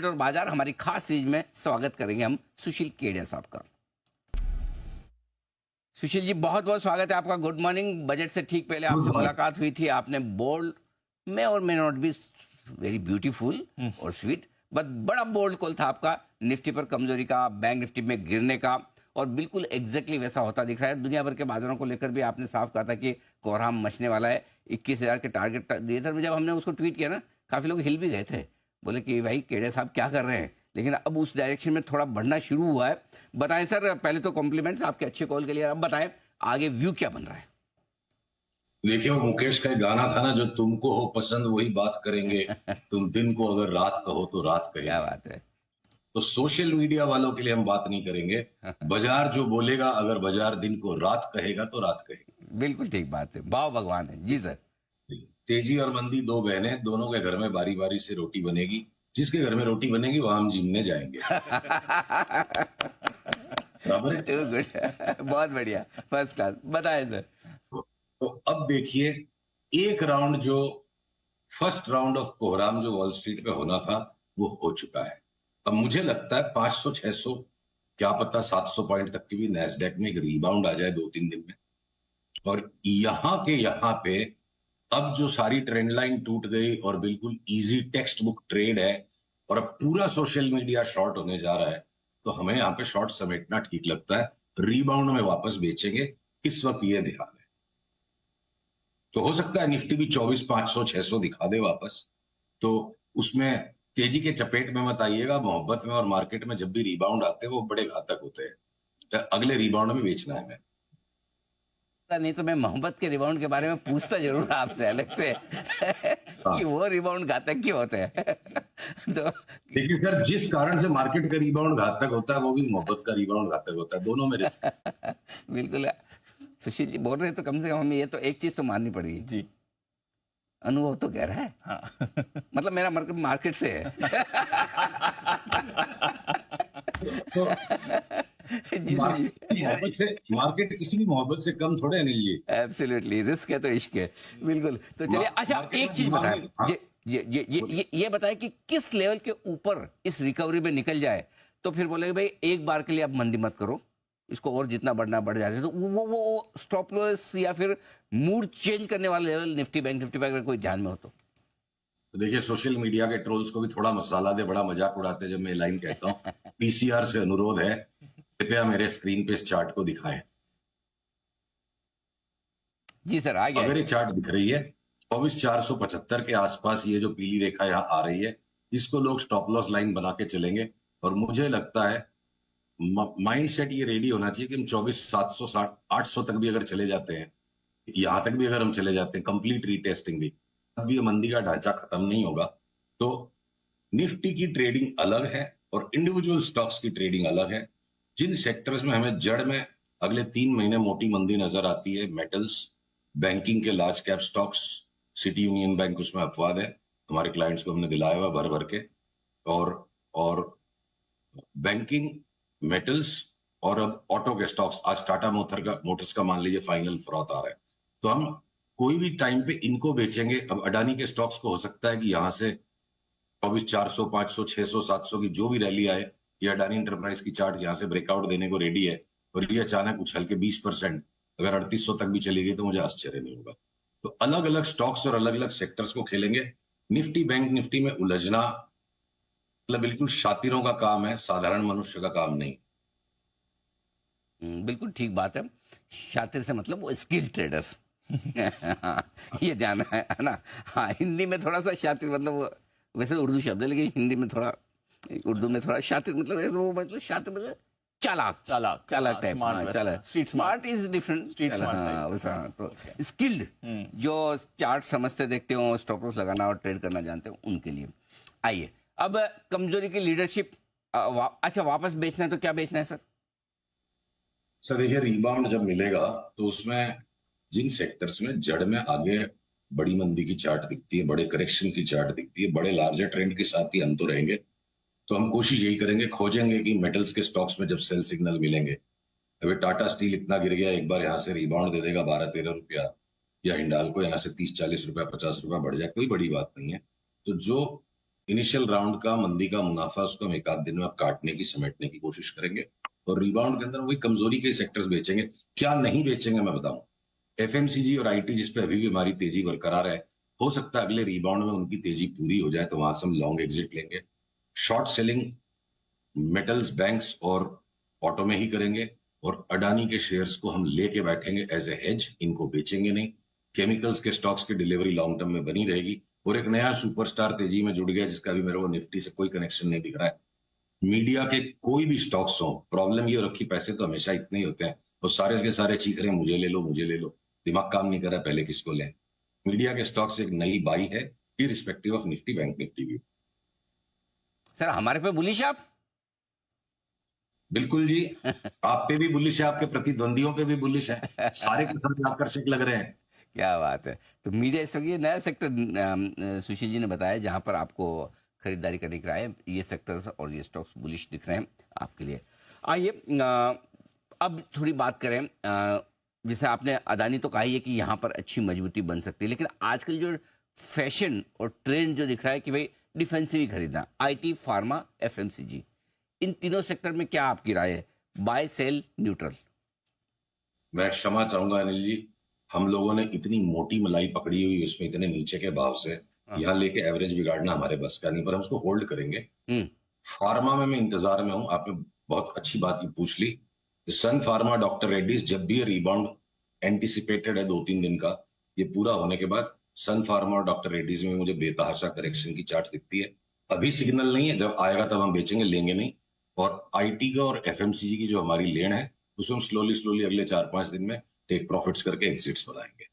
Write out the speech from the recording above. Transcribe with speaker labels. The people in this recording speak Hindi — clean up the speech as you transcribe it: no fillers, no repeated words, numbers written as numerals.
Speaker 1: और बाजार हमारी खास सीरीज में स्वागत करेंगे हम सुशील केडिया साहब का। सुशील जी, बहुत बहुत स्वागत है आपका। Good morning. बजट से ठीक पहले आपसे मुलाकात हुई थी, आपने बोल्ड में और may not be very beautiful और स्वीट बट बड़ा बोल्ड कॉल था आपका, निफ्टी पर कमजोरी का, बैंक निफ्टी में गिरने का, और बिल्कुल एग्जैक्टली वैसा होता दिख रहा है। दुनिया भर के बाजारों को लेकर भी आपने साफ कहा था कि कोहराम मचने वाला है। 21,000 के टारगेट दिए थे। जब हमने उसको ट्वीट किया ना, काफी लोग हिल भी गए थे, बोले कि भाई केडिया साहब क्या कर रहे हैं, लेकिन अब उस डायरेक्शन में थोड़ा बढ़ना शुरू हुआ है। बताएं सर, पहले तो कॉम्प्लीमेंट्स आपके अच्छे कॉल के लिए। अब बताएं आगे व्यू क्या बन रहा है।
Speaker 2: देखिए, वो मुकेश का एक गाना था ना, जो तुमको हो पसंद वही बात करेंगे, तुम दिन को अगर रात कहो तो रात
Speaker 1: क्या
Speaker 2: कहेंगे।
Speaker 1: बात है।
Speaker 2: तो सोशल मीडिया वालों के लिए हम बात नहीं करेंगे। बाजार जो बोलेगा, अगर बाजार दिन को रात कहेगा तो रात कहेगा।
Speaker 1: बिल्कुल ठीक बात है, वाह भगवान है जी सर।
Speaker 2: तेजी और मंदी दो बहनें, दोनों के घर में बारी बारी से रोटी बनेगी। जिसके घर में रोटी बनेगी वहां हम जिमने जाएंगे। बराबर है।
Speaker 1: Too good। बहुत बढ़िया, फर्स्ट क्लास। बताएं सर।
Speaker 2: तो अब देखिए, एक राउंड जो फर्स्ट राउंड ऑफ कोहराम जो वॉल स्ट्रीट पे होना था वो हो चुका है। अब मुझे लगता है 500 600, क्या पता 700 पॉइंट तक की भी नैस्डैक में एक रीबाउंड आ जाए 2-3 दिन में। और यहां पे अब जो सारी ट्रेंड लाइन टूट गई और बिल्कुल इजी टेक्स्ट बुक ट्रेड है, और अब पूरा सोशल मीडिया शॉर्ट होने जा रहा है, तो हमें यहाँ पे शॉर्ट समेटना ठीक लगता है। रीबाउंड में वापस बेचेंगे, इस वक्त ये ध्यान है। तो हो सकता है निफ्टी भी 24,500 600 दिखा दे वापस। तो उसमें तेजी के चपेट में मत आइएगा। मोहब्बत में और मार्केट में जब भी रिबाउंड आते हैं वो बड़े घातक होते हैं। तो अगले रिबाउंड में बेचना है हमें।
Speaker 1: नहीं तो मैं मोहब्बत के रिबाउंड के बारे में पूछता जरूर आपसे अलग से कि वो रिबाउंड घातक क्यों होते हैं। तो
Speaker 2: देखिए सर, जिस कारण से मार्केट का रिबाउंड घातक होता है वो भी मोहब्बत का रिबाउंड घातक होता है। दोनों में रिस्क।
Speaker 1: बिल्कुल। सुशील जी बोल रहे हैं तो कम से कम हमें ये तो एक चीज तो माननी पड़ेगी
Speaker 3: जी।
Speaker 1: अनुभव तो गहरा है।
Speaker 3: हाँ।
Speaker 1: मतलब मेरा मार्केट से है।
Speaker 2: तो
Speaker 1: जी
Speaker 2: मार्केट किसी भी मोहब्बत से कम थोड़े अनिल जी।
Speaker 1: एब्सोल्युटली, रिस्क है तो इश्क है। बिल्कुल। तो चलिए, अच्छा एक चीज बताएं, ये बताएं कि किस लेवल के ऊपर इस रिकवरी में निकल जाए तो फिर बोले भाई एक बार के लिए अब मंदी मत करो, इसको और जितना बढ़ना बढ़ जाए। तो वो स्टॉप लॉस या फिर मूड चेंज करने वाला लेवल निफ्टी बैंक निफ्टी पर अगर कोई ध्यान में हो तो
Speaker 2: देखिए, सोशल मीडिया के ट्रोल्स को भी थोड़ा मसाला दे, बड़ा मजाक उड़ाते जब मैं लाइन कहता हूँ। पीसीआर से अनुरोध है, कृपया मेरे स्क्रीन पे इस चार्ट को दिखाएं।
Speaker 1: जी सर, आ गया।
Speaker 2: अगर ये चार्ट दिख रही है 24,475 के आसपास, ये जो पीली रेखा यहाँ आ रही है, इसको लोग स्टॉप लॉस लाइन बना के चलेंगे। और मुझे लगता है माइंड सेट ये रेडी होना चाहिए कि हम 24,760 800 तक भी अगर चले जाते हैं, यहां तक भी अगर हम चले जाते हैं, कंप्लीट रीटेस्टिंग भी, तब भी मंदी का ढांचा खत्म नहीं होगा। तो निफ्टी की ट्रेडिंग अलग है और इंडिविजुअल स्टॉक्स की ट्रेडिंग अलग है। जिन सेक्टर्स में हमें जड़ में अगले 3 महीने मोटी मंदी नजर आती है, मेटल्स, बैंकिंग के large cap stocks, city union bank उसमें अपवाद है, हमारे क्लाइंट्स को हमने दिलाया हुआ भर भर के। और बैंकिंग, मेटल्स और अब ऑटो के स्टॉक्स, आज टाटा मोटर्स का मान लीजिए फाइनल फ्रॉथ आ रहा है, तो हम कोई भी टाइम पे इनको बेचेंगे। अब अडानी के स्टॉक्स को हो सकता है कि यहां से 24,400 500 600 700 की जो भी रैली आए, ये अडानी इंटरप्राइज की चार्ट यहां से ब्रेकआउट देने को रेडी है, और ये अचानक उछल के 20% अगर 3800 तक भी चली गई तो मुझे आश्चर्य नहीं होगा। तो अलग अलग स्टॉक्स और अलग अलग सेक्टर्स को खेलेंगे। निफ्टी बैंक निफ्टी में उलझना मतलब बिल्कुल शातिरों का काम है, साधारण मनुष्य का काम नहीं।
Speaker 1: बिल्कुल ठीक बात है। शातिर से मतलब वो स्किल ट्रेडर्स। ये ध्यान है ना। हाँ, हिंदी में थोड़ा सा शातिर मतलब वैसे उर्दू शब्द है, लेकिन हिंदी में थोड़ा, उर्दू में थोड़ा शातिर मतलब वो मतलब शातिर मतलब चालाक
Speaker 3: चालाक
Speaker 1: टाइप। चालाक,
Speaker 3: street
Speaker 1: smart is different.
Speaker 3: Street
Speaker 1: हाँ, तो स्किल्ड जो चार्ट समझते देखते हो, स्टॉप लॉस लगाना और ट्रेड करना जानते हो, उनके लिए। आइए अब कमजोरी की लीडरशिप। अच्छा, वापस बेचना है तो क्या बेचना है सर?
Speaker 2: सर देखिए, रिबाउंड जब मिलेगा तो उसमें जिन सेक्टर्स में जड़ में आगे बड़ी मंदी की चार्ट दिखती है, बड़े करेक्शन की चार्ट दिखती है, बड़े लार्जर ट्रेंड के साथ ही हम तो रहेंगे। तो हम कोशिश यही करेंगे, खोजेंगे कि मेटल्स के स्टॉक्स में जब सेल सिग्नल मिलेंगे। अभी टाटा स्टील इतना गिर गया, एक बार यहां से रिबाउंड दे देगा 12-13 रुपया, या हिंडाल्को यहां से 30-40 रुपया 50 रुपया बढ़ जाए, कोई बड़ी बात नहीं है। तो जो इनिशियल राउंड का मंदी का मुनाफा उसको हम एक आध दिन में अब काटने की समेटने की कोशिश करेंगे और रिबाउंड के अंदर वही कमजोरी के सेक्टर्स बेचेंगे। क्या नहीं बेचेंगे मैं बताऊं, एफएमसीजी और आईटी जिस पे अभी भी हमारी तेजी बरकरार है, हो सकता है अगले रिबाउंड में उनकी तेजी पूरी हो जाए तो वहां से हम लॉन्ग एग्जिट लेंगे। शॉर्ट सेलिंग मेटल्स, बैंक्स और ऑटो में ही करेंगे और अडानी के शेयर्स को हम लेके बैठेंगे एज ए हेज, इनको बेचेंगे नहीं। केमिकल्स के स्टॉक्स की डिलीवरी लॉन्ग टर्म में बनी रहेगी और एक नया सुपरस्टार तेजी में जुड़ गया जिसका भी मेरे को निफ्टी से कोई कनेक्शन नहीं दिख रहा है। मीडिया के कोई भी स्टॉक्स हो, प्रॉब्लम ये हो रखी, पैसे तो हमेशा इतने ही होते हैं और सारे के सारे चीख रहे हैं मुझे ले लो मुझे ले लो, दिमाग काम नहीं कर रहा पहले किसको लें। मीडिया के स्टॉक्स एक नई बाई है irrespective of Nifty bank Nifty भी।
Speaker 1: सर हमारे पे बुलिश आप?
Speaker 2: बिल्कुल जी, आप पे भी बुलिश है, आपके प्रतिद्वंदियों पे भी बुलिश है, सारे के सारे आकर्षक लग रहे हैं।
Speaker 1: क्या बात है। तो मीडिया इस वक्त ये नया सेक्टर सुशील जी ने बताया जहां पर आपको खरीदारी करने का है, ये सेक्टर्स और ये स्टॉक्स बुलिश दिख रहे हैं आपके लिए। आइए अब थोड़ी बात करें, जैसे आपने अदानी तो कहा ही है कि यहाँ पर अच्छी मजबूती बन सकती है, लेकिन आजकल जो फैशन और ट्रेंड जो दिख रहा है कि भाई डिफेंसिव ही खरीदना, आईटी, फार्मा, एफएमसीजी, इन तीनों सेक्टर में क्या आपकी राय है? Buy, sell, neutral?
Speaker 2: मैं क्षमा चाहूंगा अनिल जी, हम लोगों ने इतनी मोटी मलाई पकड़ी हुई है उसमें इतने नीचे के भाव से,
Speaker 1: हाँ।
Speaker 2: यहाँ लेके एवरेज बिगाड़ना हमारे बस का नहीं, पर हम उसको होल्ड करेंगे। फार्मा में मैं इंतजार में हूं, आपने बहुत अच्छी बात ये पूछ ली। सन फार्मा, डॉक्टर रेड्डीज, जब भी ये रिबाउंड एंटिसिपेटेड है 2-3 दिन का, ये पूरा होने के बाद सन फार्मा और डॉक्टर रेड्डीज में मुझे बेतहाशा करेक्शन की चार्ट दिखती है। अभी सिग्नल नहीं है, जब आएगा तब हम बेचेंगे, लेंगे नहीं। और आईटी का और एफएमसीजी की जो हमारी लेन है उसमें हम स्लोली स्लोली अगले 4-5 दिन में टेक प्रॉफिट्स करके एग्जिट्स बनाएंगे।